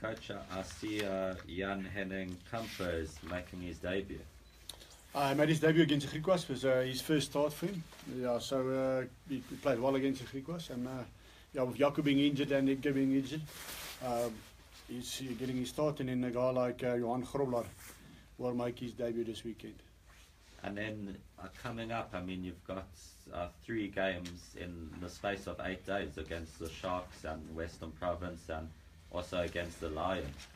Coach, I see Jan Henning Kamper is making his debut. He made his debut against the Griquas. It was his first start for him. Yeah, so he played well against the Griquas. And yeah, with Jaco being injured and Edgar being injured, he's getting his start. And then a guy like Johan Grobler will make his debut this weekend. And then coming up, I mean, you've got 3 games in the space of 8 days against the Sharks and Western Province and also against the Lions.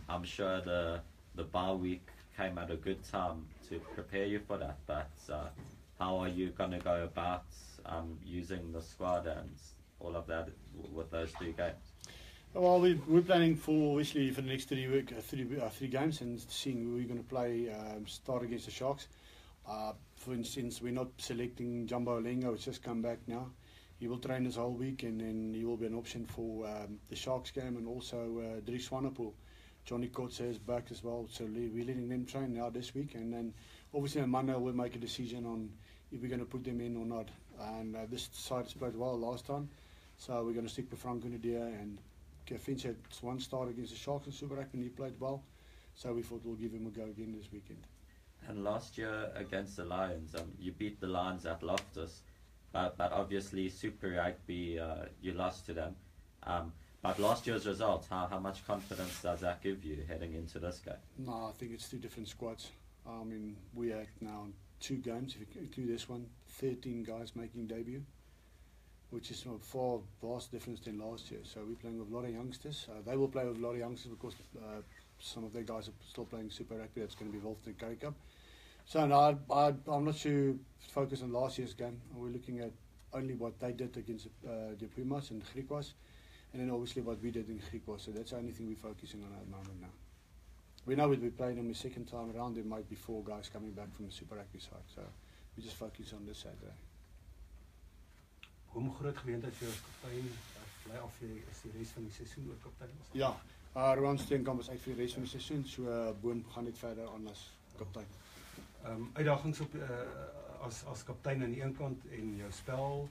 I'm sure the bye week came at a good time to prepare you for that, but how are you going to go about using the squad and all of that with those 3 games? Well, we're planning for obviously for the next 3 games and seeing who we're going to play. Start against the Sharks. For instance, we're not selecting Jumbo Olenga, who's just come back now. He will train this whole week, and then he will be an option for the Sharks game, and also Dries Swanepoel. Johnny Kotze is back as well, so we're letting them train now this week, and then obviously on Monday we'll make a decision on if we're going to put them in or not. And this side has played well last time, so we're going to stick with Franco Nadia, and Finch had 1 start against the Sharks in Super Rugby and he played well, so we thought we'll give him a go again this weekend. And last year against the Lions, you beat the Lions at Loftus, but obviously Super Rugby, you lost to them. But last year's results, how much confidence does that give you heading into this game? No, I think it's 2 different squads. I mean, we have now 2 games, if you include this one, 13 guys making debut, which is a far vast difference than last year. So we're playing with a lot of youngsters. They will play with a lot of youngsters because some of their guys are still playing Super Rugby. That's going to be involved in the Currie Cup. So no, I'm not too focused on last year's game. We're looking at only what they did against the Pumas and Griquas, and then obviously what we did in Griquas. So that's the only thing we're focusing on at the moment now. We know that we played them the second time around. There might be 4 guys coming back from the Super Rugby side. So we just focus on this Saturday. Hoe groot geleentheid vir jou as kaptein bly af is die res van die seisoen ook kaptein? Ja, Rowan Steenkamp is uit vir die res van die seisoen, so Boon gaan net verder aan as kaptein. Uitdagings op as kaptein aan die een kant en jou spel,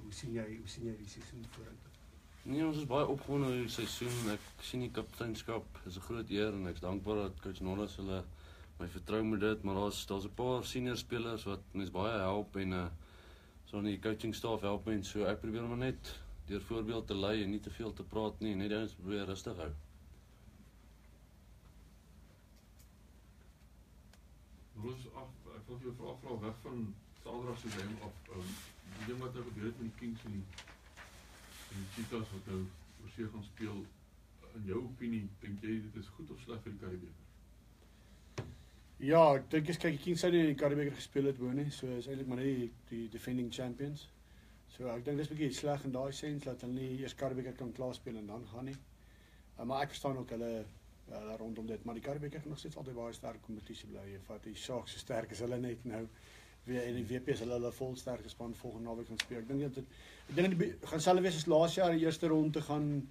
hoe sien jy die seisoen vorentoe? Nee, ons is baie opgewonde oor die seisoen. Ek sien die kapteinskap is 'n groot eer en ek's dankbaar dat coach Nollis hulle my vertrou met dit, maar daar's 'n paar senior spelers wat mens baie help en so in die coaching staff help mens, so ek probeer maar net deur voorbeeld te lei en nie te veel te praat nie, net ons probeer rustig hou. Nollis, ek wil jou vra weg van Saterdag se game af. Die ding wat nou gebeur het met die Kings en die Cheetahs wat nou oorsee gaan speel, in jou opinie, dink jy dit is goed of sleg vir die Currie-beker? Ja, ek dink as kyk die Kings sou nie in die Currie-beker gespeel het woon nie, so is eintlik maar net die defending champions. So ek dink dis 'n bietjie sleg in daai sens dat hulle nie eers Currie-beker kan klaar speel en dan gaan nie. Maar ek verstaan ook hulle rondom dit, maar die Currie-beker gaan nog steeds altyd baie sterk kompetisie bly. Jy vat die Sharks so sterk as hulle net nou weer en die WP is hulle vol sterk span volgende naweek gaan speel. Ek dink dit gaan selfs wees as laas jaar die eerste ronde gaan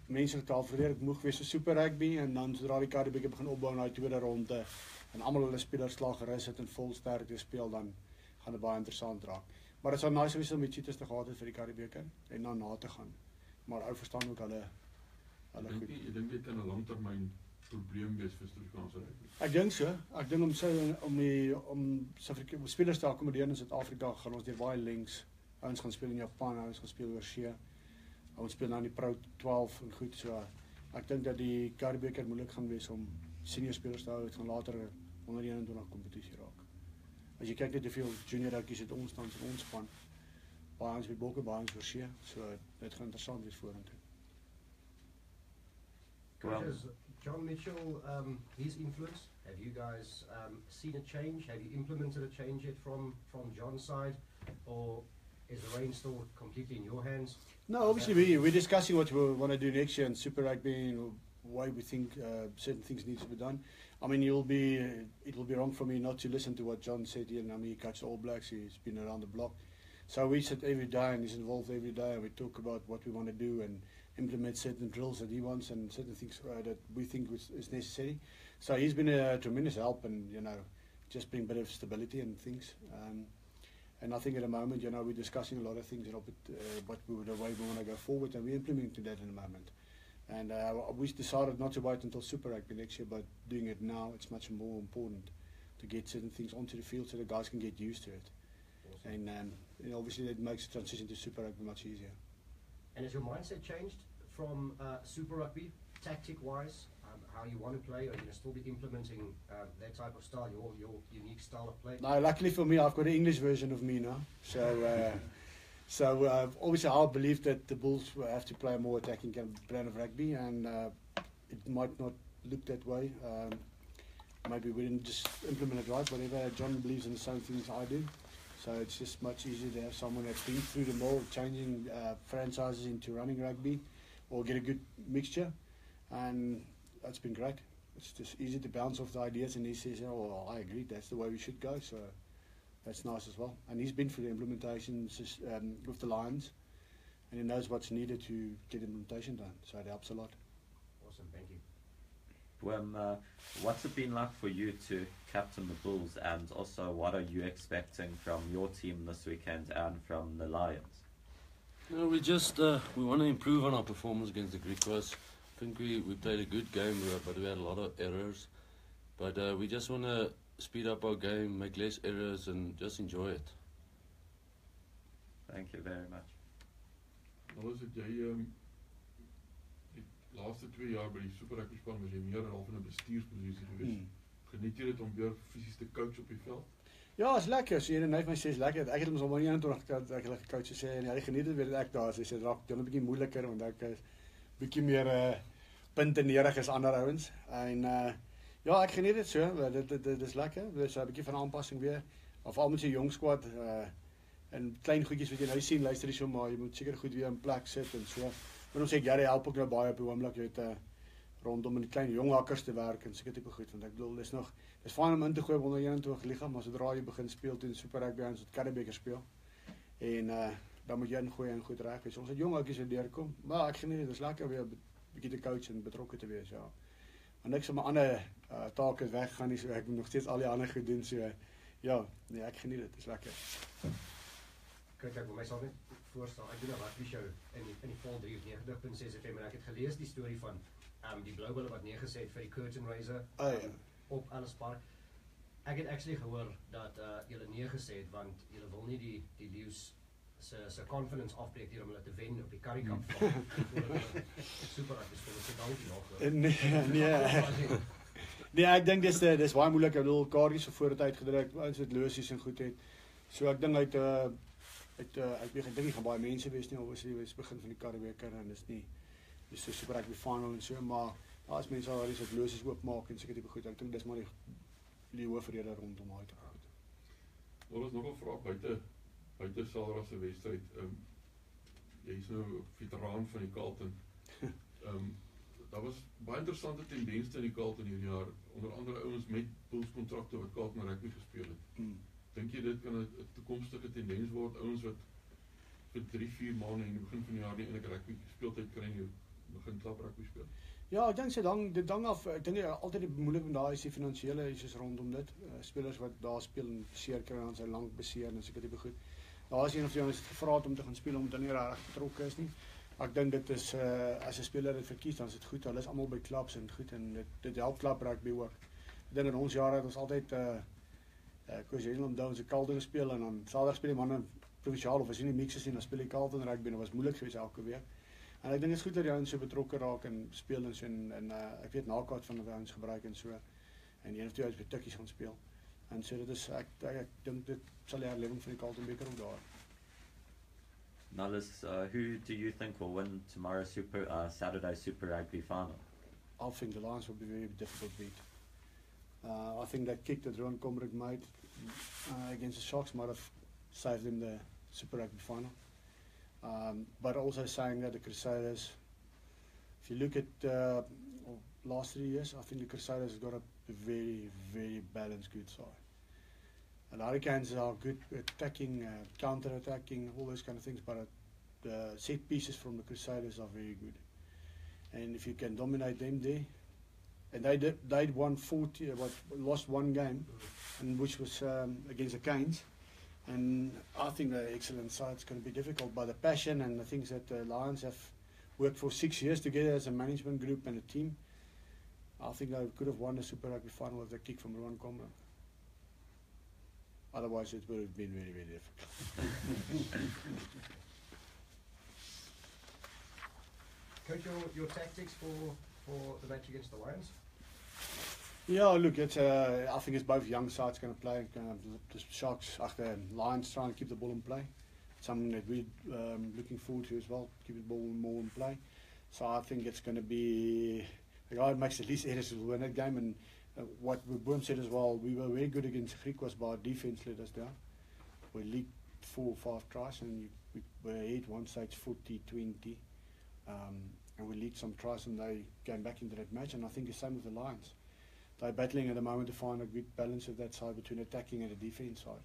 mense totaal verleer moeg wees vir Super Rugby en dan sodra die Currie-beker begin opbou in daai tweede ronde en almal hulle spelers klaar gerus het en vol sterk speel, dan gaan dit baie interessant raak. Maar dit sou nice wees om die Cheetahs te gehad het vir die Currie-beker en dan na te gaan. Maar ou verstaan ook hulle goed. Ek dink dit kan 'n langtermyn probleem wees vir Suid-Afrikaanse rugby. Ek dink so. Ek dink om Suid-Afrika spelers te akkommodeer in Suid-Afrika gaan ons deur baie links. Ouens gaan speel in Japan, ouens gaan speel oor see. Ons speel nou in die Pro 12 en goed so. Ek dink dat die Currie-beker moeilik gaan wees om senior spelers te hou. Dit gaan later onder 21 kompetisie raak. As jy kyk net hoeveel junior rugby's het ons tans in ons span. Baie ons by Bokke, baie ons oor see. So dit gaan interessant wees vorentoe. John Mitchell, his influence, have you guys seen a change? Have you implemented a change yet from John's side? Or is the reins still completely in your hands? No, obviously we're discussing what we want to do next year in Super Rugby and why we think certain things need to be done. I mean, it will be wrong for me not to listen to what John said here. I mean, he coached All Blacks, he's been around the block. So we sit every day and he's involved every day and we talk about what we want to do and implement certain drills that he wants and certain things that we think is necessary. So he's been a tremendous help and, just bring a bit of stability and things. And I think at the moment, we're discussing a lot of things, the way we want to go forward and we're implementing that in the moment. And we decided not to wait until Super Rugby next year, but doing it now, it's much more important to get certain things onto the field so the guys can get used to it. Awesome. And obviously that makes the transition to Super Rugby much easier. And has your mindset changed from Super Rugby, tactic-wise, how you want to play? Are you going to still be implementing that type of style, your unique style of play? No, luckily for me, I've got an English version of me now. So obviously I believe that the Bulls will have to play a more attacking brand of rugby, and it might not look that way. Maybe we didn't just implement it right, whatever. John believes in the same things I do. So it's just much easier to have someone that's been through the mold, changing franchises into running rugby, or get a good mixture. And that's been great. It's just easy to bounce off the ideas, and he says, "Oh, well, I agree. That's the way we should go." So that's nice as well. And he's been through the implementation with the Lions, and he knows what's needed to get implementation done. So it helps a lot. Awesome, thank you. What's it been like for you to captain the Bulls, and also what are you expecting from your team this weekend and from the Lions? No, we just we want to improve on our performance against the Griquas. I think we played a good game, but we had a lot of errors. But we just want to speed up our game, make less errors, and just enjoy it. Thank you very much. Nou is het jy die laaste 2 jaar by die Super Rugby span was jy meer half in 'n bestuursposisie gewees. Geniet jy dit om weer fisies te coach op die veld? Ja, is lekker. So een neef my sê is lekker. Ek het hom al maar 21 dat ek hulle gecoach sê en hy geniet dit weet ek daar. Sy sê dit raak dan 'n bietjie moeiliker want ek is bietjie meer puntenerig as ander ouens. En ja, ek geniet dit so. Dit is lekker. Dis 'n bietjie van aanpassing weer. Of al met sy jong squad en klein goedjies wat jy nou sien, luister jy so maar jy moet seker goed weer in plek sit en so. Maar ons sê Gary help ook nou baie op die oomblik, jy weet rondom met die klein jong hakkers te werk en seker tipe goed want ek bedoel dis fyn om in te gooi onder 21 liga, maar sodra jy begin speel teen Super Rugby ons het Currie speel. En dan moet jy ingooi en goed reg wees. Ons het jong ouetjies wat deurkom, maar ek geniet dit. Dit is lekker weer bietjie te coach en betrokke te wees, ja. Maar niks van my ander take weggaan nie, so ek moet nog steeds al die ander goed doen, so ja, nee, ek geniet dit. Dit is lekker. Kyk, ek wil myself net voorstel. Ek doen 'n rugby show in die Vol 3 of 90.6 FM en ek het gelees die storie van die blou bulle wat neergeset vir die curtain raiser op Ellis Park. Ek het actually gehoor dat julle neergeset want julle wil nie die Leeu's se confidence afbreek deur om hulle te wen op die Currie Cup Super Rugby speel. So dankie daarvoor. Nee, ek dink dis baie moeilik. Ek bedoel kaartjies so voor die tyd gedruk, ons het losies en goed het. So ek dink ek dink nie gaan baie mense wees nie, obviously dis begin van die Karreweker en dis so Super Rugby final en so, maar as mense al is wat losies oopmaak en seker tipe goed, ek dink dis maar die hoofrede rondom daai te goed. Daar is nog 'n vraag buite Saterdag se wedstryd. Jy's nou 'n veteraan van die Carlton. Daar was baie interessante tendense in die Carlton hierdie jaar, onder andere ouens met Bulls kontrakte wat Carlton rugby gespeel het. Dink jy dit kan 'n toekomstige tendens word, ouens wat vir 3-4 maande in die begin van die jaar nie eintlik rugby speeltyd kry nie, begin klap rugby speel? Ja, ek dink dit hang af. Ek dink altyd die moeilik met daai is die finansiële issues rondom dit. Spelers wat daar speel en beseer kry en sy lank beseer en seker tipe goed. Daar is een of twee ons het gevra om te gaan speel omdat hulle nie reg betrokke is nie. Ek dink dit is as 'n speler dit verkies dan is dit goed. Hulle is almal by klubs en goed en dit help klub rugby ook. Ek dink in ons jare het ons altyd Queensland Downs se Carlton gespeel en dan Saterdag speel die manne provinsiaal of as jy nie mixes nie dan speel die Carlton rugby en dit was moeilik geweest elke week. En ek dink dit is goed dat die ouens so betrokke raak en speel en so en ek weet nakaart van die ouens gebruik en so en een of twee ouens by tikkies gaan speel. En so dit is ek dink dit sal die herlewing van die Carlton beker ook daar. Nollis, who do you think will win tomorrow's Saturday Super Rugby final? I think the Lions will be very difficult beat. I think that kick that Rowan Comrick made against the Sharks might have saved them the Super Rugby final. But also saying that the Crusaders, if you look at last 3 years, I think the Crusaders have got a very, very balanced good side. And the Hurricanes are good at attacking, counter-attacking, all those kind of things, but the set pieces from the Crusaders are very good. And if you can dominate them there, and they'd won 40, lost one game, and which was against the Canes. And I think the excellent side is going to be difficult, but the passion and the things that the Lions have worked for 6 years together as a management group and a team. I think they could have won the Super Rugby final with a kick from Rowan Comrade. Otherwise, it would have been very, very difficult. Coach, your tactics for the match against the Lions? Yeah, look, it's I think it's both young sides going to play. The Sharks, the Lions trying to keep the ball in play. Something that we're looking forward to as well, keep the ball more in play. So I think it's going to be the guy who makes the least errors will win that game. And what Boom said as well, we were very good against Greek was by our defence let us down. We leaked 4 or 5 tries and we were ahead one stage 40-20. And we leaked some tries and they came back into that match. And I think the same with the Lions. They're battling at the moment to find a good balance of that side between attacking and the defence side.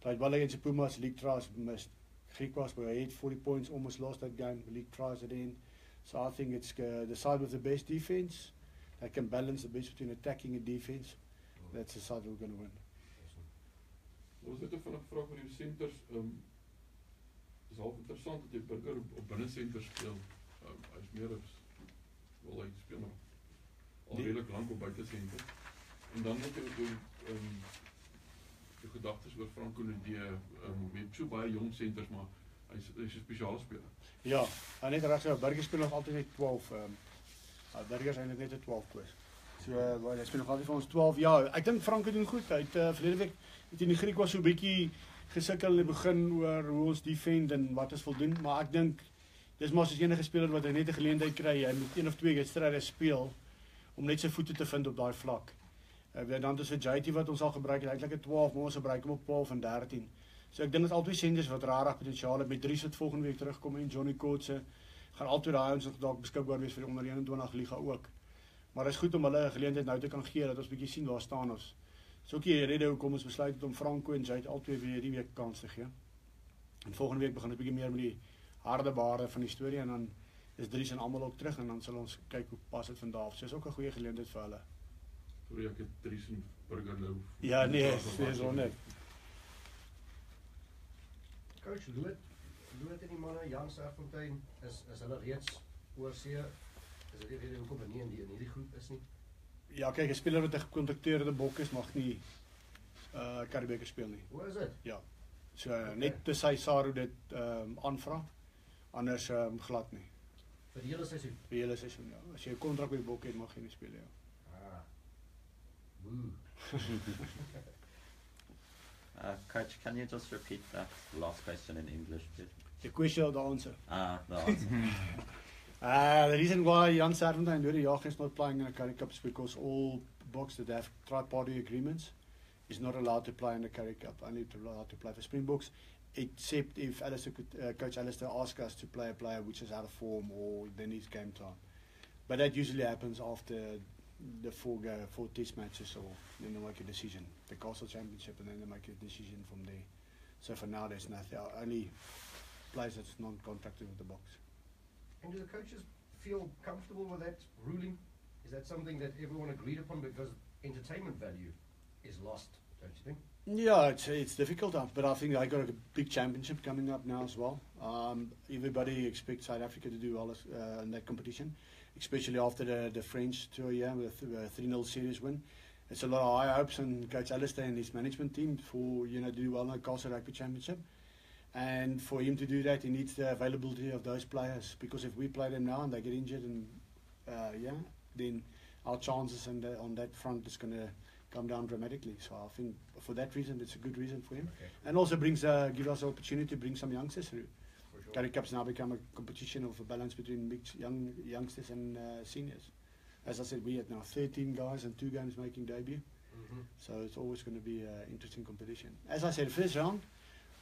Played well against the Pumas, league tries missed. Greek was were ahead 40 points, almost lost that game, league tries at the end. So I think it's the side with the best defence that can balance the best between attacking and defence. That's the side we're going to win. Was dit 'n vinnige vraag oor die centers? Is half interessant dat jy Burger op binne center speel. Hy's meer as wel hy speel nog al redelik lank op buite center. En dan net die gedagtes oor Franco Nedee, weet so baie jong centers, maar hy's 'n spesiale speler. Ja, en net reg so Burger speel nog altyd net 12. Burger is eintlik net 'n 12 koers. So hy speel nog altyd vir ons 12. Ja, ek dink Franco doen goed. Hy het verlede week in die Griek was so 'n bietjie gesukkel in die begin oor hoe ons defend en wat ons wil doen, maar ek dink dis maar soos enige speler wat hy net 'n geleentheid kry, hy moet 1 of 2 wedstryde speel om net sy voete te vind op daai vlak. Dan is vir JT wat ons al gebruik het, eintlik 'n 12, maar ons gebruik hom op 12 en 13. So ek dink dit is albei senders wat rarig potensiaal het met Dries wat volgende week terugkom en Johnny Kotse gaan altyd daai ons dalk beskikbaar wees vir die onder 21 liga ook. Maar dit is goed om hulle 'n geleentheid nou te kan gee dat ons bietjie sien waar staan ons. So ook die rede hoekom ons besluit het om Franco en JT albei weer hierdie week kans te gee. En volgende week begin ons bietjie meer met die harde bare van die storie en dan is Dries en almal ook terug en dan sal ons kyk hoe pas dit vandag af. So is ook 'n goeie geleentheid vir hulle. Sorry, ek het Dries en Burger nou. Ja, nee, dis net. Coach Loot en die manne, Jan Serfontein, is hulle reeds oorsee? Is dit die rede hoekom hulle nie in hierdie groep is nie? Ja, kyk, 'n speler wat 'n gekontrakteerde bok is, mag nie Currie beker speel nie. Hoe is dit? Ja. So net te sy Saru dit aanvra, anders glad nie. Vir die hele seisoen? Vir die hele seisoen, ja. As jy 'n kontrak by die bok het, mag jy nie speel nie. Ah. Woo. Coach, can you just repeat that last question in English, please? The question or the answer? The answer. The reason why Jan Serfontein and Dodi Jager is not playing in the Currie Cup is because all boks that have tri-party agreements is not allowed to play in the Currie Cup, only allowed to play for Springboks, except if Coach Alistair asks us to play a player which is out of form or they need game time. But that usually happens after the 4 test matches, or then they make a decision, the Castle Championship, and then they make a decision from there. So for now, there's nothing. Only players that's non-contracted with the box. And do the coaches feel comfortable with that ruling? Is that something that everyone agreed upon, because entertainment value is lost, don't you think? Yeah, it's difficult, but I think I got a big championship coming up now as well. Everybody expects South Africa to do well in that competition, especially after the French tour, with a 3-0 series win. It's a lot of high hopes on Coach Alistair and his management team for do well in the Castle Rugby Championship. And for him to do that, he needs the availability of those players, because if we play them now and they get injured, and then our chances on that front is going to come down dramatically. So I think for that reason, it's a good reason for him. Okay. And also gives us an opportunity to bring some youngsters through. For sure. Currie Cup's now become a competition of a balance between youngsters and seniors. As I said, we had now 13 guys and 2 games making debut. Mm-hmm. So it's always going to be an interesting competition. As I said, first round,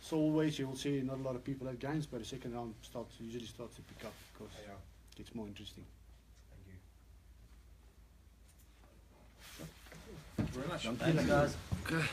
so always you will see not a lot of people at games, but the second round usually starts to pick up because it gets more interesting. Thank you. Thank you very much. Thanks, guys. Okay.